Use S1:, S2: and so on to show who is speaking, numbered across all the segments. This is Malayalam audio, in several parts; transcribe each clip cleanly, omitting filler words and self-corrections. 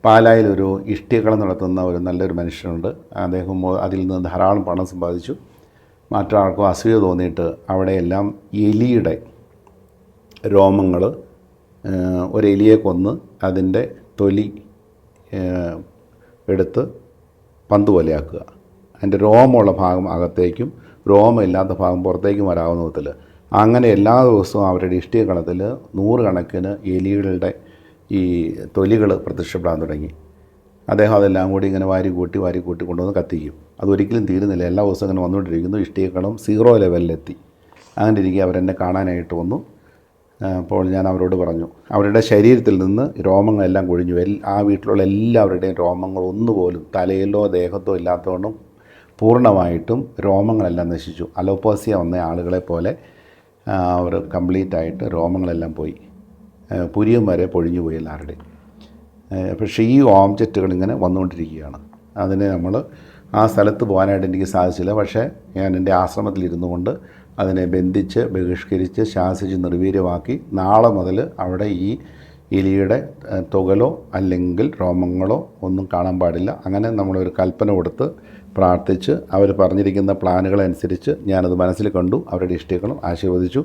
S1: പാലായിലൊരു ഇഷ്ടികക്കളം നടത്തുന്ന ഒരു നല്ലൊരു മനുഷ്യനുണ്ട്. അദ്ദേഹം അതിൽ നിന്ന് ധാരാളം പണം സമ്പാദിച്ചു. മറ്റൊരാൾക്കും അസൂയ തോന്നിയിട്ട് അവിടെയെല്ലാം എലിയുടെ രോമങ്ങൾ, ഒരു എലിയെ കൊന്ന് അതിൻ്റെ തൊലി എടുത്ത് പന്ത് പോലെയാക്കുക. അതിൻ്റെ രോമമുള്ള ഭാഗം അകത്തേക്കും രോമമില്ലാത്ത ഭാഗം പുറത്തേക്കും വരാവുന്ന വിധത്തിൽ അങ്ങനെ എല്ലാ ദിവസവും അവരുടെ ഇഷ്ടികക്കളത്തിൽ 100 കണക്കിന് എലികളുടെ ഈ തൊലികൾ പ്രത്യക്ഷപ്പെടാൻ തുടങ്ങി. അദ്ദേഹം അതെല്ലാം കൂടി ഇങ്ങനെ വാരി കൂട്ടി കൊണ്ടുവന്ന് കത്തിക്കും. അതൊരിക്കലും തീരുന്നില്ല. എല്ലാ ദിവസവും ഇങ്ങനെ വന്നുകൊണ്ടിരിക്കുന്നു. ഇഷ്ടികക്കളം 0 ലെവലിലെത്തി. അങ്ങനെ ഇരിക്കുക അവരെന്നെ കാണാനായിട്ട് വന്നു. അപ്പോൾ ഞാൻ അവരോട് പറഞ്ഞു, അവരുടെ ശരീരത്തിൽ നിന്ന് രോമങ്ങളെല്ലാം കൊഴിഞ്ഞു. ആ വീട്ടിലുള്ള എല്ലാവരുടെയും രോമങ്ങൾ ഒന്നുപോലും തലയിലോ ദേഹത്തോ ഇല്ലാത്തതുകൊണ്ടും പൂർണ്ണമായിട്ടും രോമങ്ങളെല്ലാം നശിച്ചു. അലോപ്പാസിയ വന്ന ആളുകളെ പോലെ അവർ കംപ്ലീറ്റായിട്ട് രോമങ്ങളെല്ലാം പോയി. പുരിയം വരെ പൊഴിഞ്ഞു പോയി എല്ലാവരുടെയും. പക്ഷേ ഈ ഓബ്ജക്റ്റുകൾ ഇങ്ങനെ വന്നുകൊണ്ടിരിക്കുകയാണ്. അതിനെ നമ്മൾ ആ സ്ഥലത്ത് പോകാനായിട്ട് എനിക്ക് സാധിച്ചില്ല. പക്ഷേ ഞാൻ എൻ്റെ ആശ്രമത്തിലിരുന്നു കൊണ്ട് അതിനെ ബന്ധിച്ച് ബഹിഷ്കരിച്ച് ശാസിച്ച് നിർവീര്യമാക്കി നാളെ മുതൽ അവിടെ ഈ എലിയുടെ തുകലോ അല്ലെങ്കിൽ രോമങ്ങളോ ഒന്നും കാണാൻ പാടില്ല. അങ്ങനെ നമ്മളൊരു കൽപ്പന കൊടുത്ത് പ്രാർത്ഥിച്ച് അവർ പറഞ്ഞിരിക്കുന്ന പ്ലാനുകളനുസരിച്ച് ഞാനത് മനസ്സിൽ കണ്ടു. അവരുടെ ഇഷ്ടികളും ആശീർവദിച്ചു.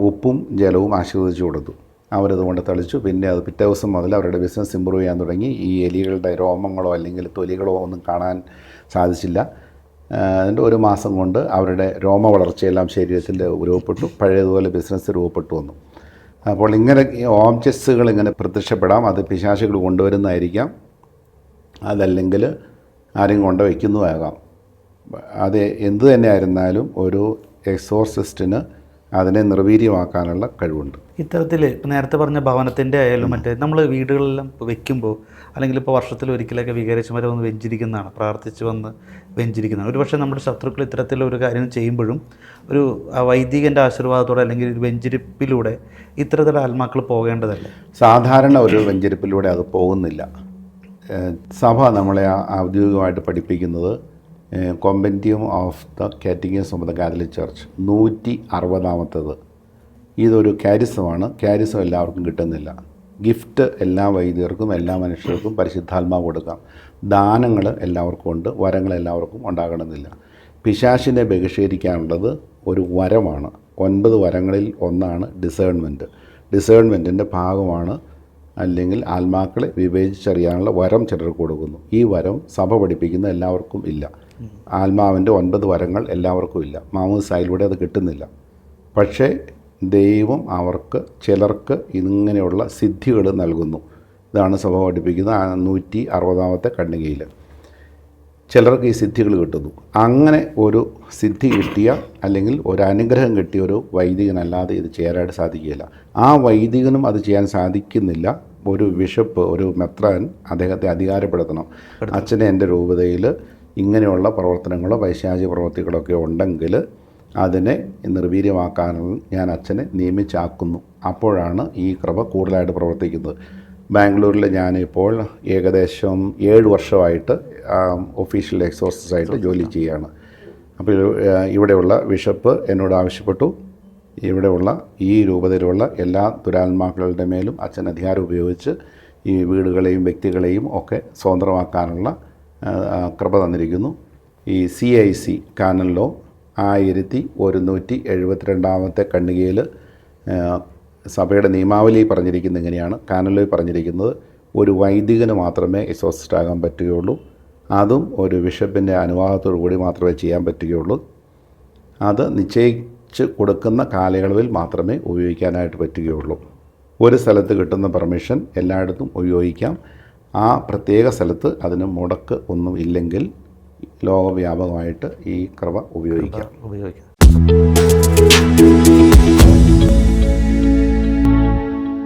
S1: ഉപ്പും ജലവും ആശീർവദിച്ചു കൊടുത്തു. അവരതുകൊണ്ട് തളിച്ചു. പിന്നെ അത് പിറ്റേ ദിവസം മുതൽ അവരുടെ ബിസിനസ് ഇമ്പ്രൂവ് ചെയ്യാൻ തുടങ്ങി. ഈ എലികളുടെ രോമങ്ങളോ അല്ലെങ്കിൽ തൊലികളോ ഒന്നും കാണാൻ സാധിച്ചില്ല. അതിൻ്റെ 1 മാസം കൊണ്ട് അവരുടെ രോമ വളർച്ചയെല്ലാം ശരീരത്തിൽ രൂപപ്പെട്ടു. പഴയതുപോലെ ബിസിനസ് രൂപപ്പെട്ടു വന്നു. അപ്പോൾ ഇങ്ങനെ ഓബ്ജക്ട്സുകൾ ഇങ്ങനെ പ്രത്യക്ഷപ്പെടാം. അത് പിശാചുകൾ കൊണ്ടുവരുന്നതായിരിക്കാം, അതല്ലെങ്കിൽ ആരും കൊണ്ട് വയ്ക്കുന്നതാകാം. അത് എന്തു തന്നെയായിരുന്നാലും ഒരു എക്സോർസിസ്റ്റിന് അതിനെ നിർവീര്യമാക്കാനുള്ള കഴിവുണ്ട്.
S2: ഇത്തരത്തിൽ ഇപ്പോൾ നേരത്തെ പറഞ്ഞ ഭവനത്തിൻ്റെ ആയാലും മറ്റേ നമ്മൾ വീടുകളെല്ലാം വെക്കുമ്പോൾ അല്ലെങ്കിൽ ഇപ്പോൾ വർഷത്തിൽ ഒരിക്കലൊക്കെ വികാരിച്ചമാരെ വന്ന് വെഞ്ചിരിക്കുന്നതാണ്, പ്രാർത്ഥിച്ച് വന്ന് വെഞ്ചിരിക്കുന്നതാണ്. ഒരു പക്ഷേ നമ്മുടെ ശത്രുക്കൾ ഇത്തരത്തിലൊരു കാര്യം ചെയ്യുമ്പോഴും ഒരു വൈദികൻ്റെ ആശീർവാദത്തോടെ അല്ലെങ്കിൽ ഒരു വെഞ്ചിരിപ്പിലൂടെ ഇത്തരത്തിലുള്ള ആത്മാക്കൾ പോകേണ്ടതല്ലേ?
S1: സാധാരണ ഒരു വെഞ്ചരിപ്പിലൂടെ അത് പോകുന്നില്ല. സഭ നമ്മളെ ഔദ്യോഗികമായിട്ട് പഠിപ്പിക്കുന്നത് compendium of the catechism of the Catholic Church 160ാമത്തേത്. ഇതൊരു കാരിസമാണ്. കാരിസം എല്ലാവർക്കും കിട്ടുന്നില്ല. ഗിഫ്റ്റ് എല്ലാ വൈദികർക്കും എല്ലാ മനുഷ്യർക്കും പരിശുദ്ധാത്മാവ് കൊടുക്കാം. ദാനങ്ങൾ എല്ലാവർക്കും ഉണ്ട്, വരങ്ങൾ എല്ലാവർക്കും ഉണ്ടാകണമെന്നില്ല. പിശാചിനെ ബഹിഷ്കരിക്കാനുള്ളത് ഒരു വരമാണ്. 9 വരങ്ങളിൽ ഒന്നാണ് ഡിസേൺമെൻറ്റ്. ഡിസേൺമെൻറ്റിൻ്റെ ഭാഗമാണ് അല്ലെങ്കിൽ ആത്മാക്കളെ വിവേചിച്ചറിയാനുള്ള വരം ചിലർക്ക് കൊടുക്കുന്നു. ഈ വരം സഭ പഠിപ്പിക്കുന്ന എല്ലാവർക്കും ഇല്ല. ആത്മാവിൻ്റെ 9 വരങ്ങൾ എല്ലാവർക്കും ഇല്ല. മാമോദിസായിലൂടെ അത് കിട്ടുന്നില്ല. പക്ഷേ ദൈവം അവർക്ക് ചിലർക്ക് ഇങ്ങനെയുള്ള സിദ്ധികൾ നൽകുന്നു. ഇതാണ് സഭ പഠിപ്പിക്കുന്ന 160ാമത്തെ ഖണ്ഡികയിൽ. ചിലർക്ക് ഈ സിദ്ധികൾ കിട്ടുന്നു. അങ്ങനെ ഒരു സിദ്ധി കിട്ടിയ അല്ലെങ്കിൽ ഒരു അനുഗ്രഹം കിട്ടിയ ഒരു വൈദികനല്ലാതെ ഇത് ചെയ്യാനായിട്ട് സാധിക്കില്ല. ആ വൈദികനും അത് ചെയ്യാൻ സാധിക്കുന്നില്ല. ഒരു ബിഷപ്പ്, ഒരു മെത്രാൻ അദ്ദേഹത്തെ അധികാരപ്പെടുത്തണം. അച്ഛനെ എൻ്റെ രൂപതയിൽ ഇങ്ങനെയുള്ള പ്രവർത്തനങ്ങളോ പൈശാചിക പ്രവർത്തികളൊക്കെ ഉണ്ടെങ്കിൽ അതിനെ നിർവീര്യമാക്കാനുള്ള ഞാൻ അച്ഛനെ നിയമിച്ചാക്കുന്നു. അപ്പോഴാണ് ഈ കൃപ കൂടുതലായിട്ട് പ്രവർത്തിക്കുന്നത്. ബാംഗ്ലൂരിൽ ഞാനിപ്പോൾ ഏകദേശം 7 വർഷമായിട്ട് ഒഫീഷ്യൽ എക്സോർസിസ്റ്റായിട്ട് ജോലി ചെയ്യുകയാണ്. അപ്പോൾ ഇവിടെയുള്ള ബിഷപ്പ് എന്നോട് ആവശ്യപ്പെട്ടു, ഇവിടെയുള്ള ഈ രൂപതയിലുള്ള എല്ലാ ദുരാത്മാക്കളുടെ മേലും അച്ഛൻ അധികാരം ഉപയോഗിച്ച് ഈ വീടുകളെയും വ്യക്തികളെയും ഒക്കെ സ്വതന്ത്രമാക്കാനുള്ള കൃപ തന്നിരിക്കുന്നു. ഈ CIC കാനൻ ലോ 1172ാമത്തെ ഖണ്ഡികയിൽ സഭയുടെ നിയമാവലി പറഞ്ഞിരിക്കുന്നത് ഇങ്ങനെയാണ്. കാനൻ ലോയിൽ പറഞ്ഞിരിക്കുന്നത് ഒരു വൈദികന് മാത്രമേ എക്സോർസിസ്റ്റ് ആകാൻ പറ്റുകയുള്ളൂ. അതും ഒരു ബിഷപ്പിൻ്റെ അനുവാദത്തോടു കൂടി മാത്രമേ ചെയ്യാൻ പറ്റുകയുള്ളൂ. അത് നിശ്ചയിച്ച് കൊടുക്കുന്ന കാലയളവിൽ മാത്രമേ ഉപയോഗിക്കാനായിട്ട് പറ്റുകയുള്ളൂ. ഒരു സ്ഥലത്ത് കിട്ടുന്ന പെർമിഷൻ എല്ലായിടത്തും ഉപയോഗിക്കാം. ആ പ്രത്യേക സ്ഥലത്ത് അതിന് മുടക്ക് ഒന്നും ഇല്ലെങ്കിൽ ലോകവ്യാപകമായിട്ട് ഈ കൃപ ഉപയോഗിക്കാം.